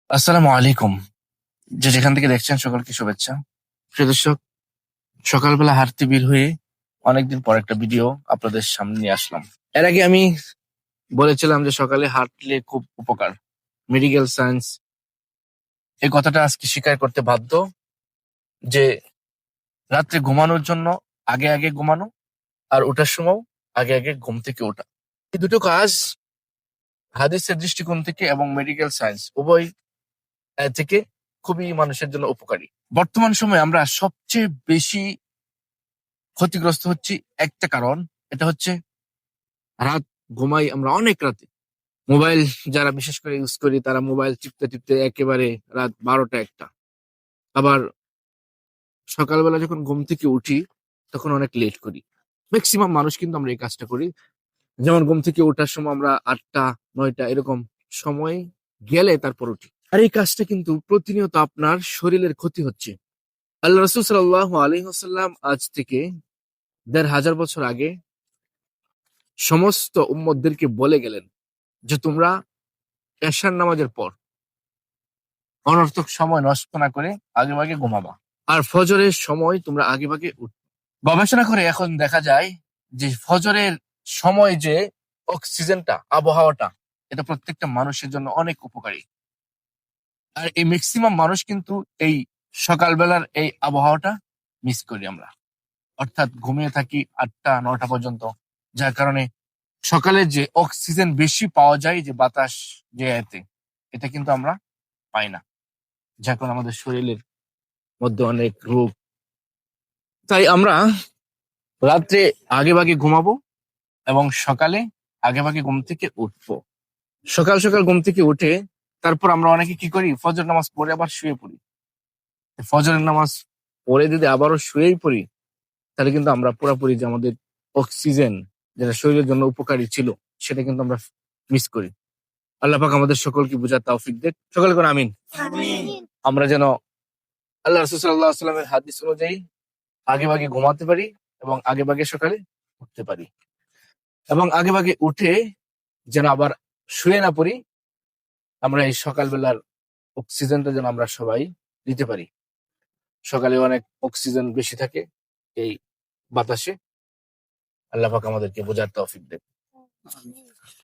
আসসালামু আলাইকুম। যে যেখান থেকে দেখছেন সকলকে শুভেচ্ছা। প্রিয় দর্শক, সকালবেলা হাঁটতে বের হয়ে অনেকদিন পর একটা ভিডিও আপনাদের সামনে নিয়ে আসলাম। এর আগে আমি বলেছিলাম যে সকালে হাঁটলে খুব উপকার। মেডিকেল সায়েন্স এই কথাটা আজকে স্বীকার করতে বাধ্য যে রাত্রে ঘুমানোর জন্য আগে আগে ঘুমানো আর ওঠার সময় আগে আগে ঘুম থেকে ওঠা, এই দুটো কাজ হাদিসের দৃষ্টিকোণ থেকে এবং মেডিকেল সায়েন্স উভয় থেকে খুবই মানুষের জন্য উপকারী। বর্তমান সময়ে আমরা সবচেয়ে বেশি ক্ষতিগ্রস্ত হচ্ছি একটা কারণ, এটা হচ্ছে রাত ঘুমাই আমরা অনেক রাতে। মোবাইল যারা বিশেষ করে ইউজ করি তারা মোবাইল টিপতে টিপতে একেবারে রাত 12টা 1টা। আবার সকালবেলা যখন ঘুম থেকে উঠি তখন অনেক লেট করি। ম্যাক্সিমাম মানুষ কিন্তু আমরা এই কাজটা করি। যেমন ঘুম থেকে ওঠার সময় আমরা 8টা 9টা এরকম সময় গেলে তারপর উঠি। আর এই কাজটা কিন্তু প্রতিনিয়ত আপনার শরীরের ক্ষতি হচ্ছে। আল্লাহ রাসূল সাল্লাল্লাহু আলাইহি ওয়াসাল্লাম আজ থেকে ১,৫০০ বছর আগে সমস্ত উম্মতদেরকে বলে গেলেন যে তোমরা এশার নামাজের পর অনর্থক সময় নষ্ট না করে আগে ভাগে ঘুমাবা, আর ফজরের সময় তোমরা আগে ভাগে উঠবে। গবেষণা করে এখন দেখা যায় যে ফজরের সময় যে অক্সিজেনটা, আবহাওয়াটা, এটা প্রত্যেকটা মানুষের জন্য অনেক উপকারী। আর এই ম্যাক্সিমাম মানুষ কিন্তু এই সকালবেলার এই আবহাওয়াটা মিস করি আমরা, অর্থাৎ ঘুমিয়ে থাকি 8টা 9টা পর্যন্ত, যার কারণে সকালে যে অক্সিজেন বেশি পাওয়া যায়, যে বাতাস, যে এতে, এটা কিন্তু আমরা পাই না, যার কারণে আমাদের শরীরের মধ্যে অনেক রোগ। তাই আমরা রাত্রে আগে ভাগে ঘুমাবো এবং সকালে আগে ভাগে ঘুম থেকে উঠবো। সকাল সকাল ঘুম থেকে উঠে তারপর আমরা অনেকে কি করি, ফজর নামাজ পড়ে আবার শুয়ে পড়ি। ফজরের নামাজ পড়ে যদি আবারও শুয়েই পড়ি তাহলে কিন্তু আমরা পুরোপুরি যে আমাদের অক্সিজেন, যেটা শরীরের জন্য উপকারী ছিল, সেটা কিন্তু আমরা মিস করি। আল্লাহ পাক আমাদের সকলকে বুঝার তৌফিক দেন। সকলে করে আমিন। আমরা যেন আল্লাহ রাসূল সাল্লাল্লাহু আলাইহি ওয়াসাল্লামের হাদিস অনুযায়ী আগে ভাগে ঘুমাতে পারি এবং আগে ভাগে সকালে উঠতে পারি, এবং আগে ভাগে উঠে যেন আবার শুয়ে না পড়ি। আমরা এই সকালবেলার অক্সিজেনটা যেন আমরা সবাই নিতে পারি। সকালে অনেক অক্সিজেন বেশি থাকে এই বাতাসে। আল্লাহ পাক আমাদেরকে বোঝার তৌফিক দেন।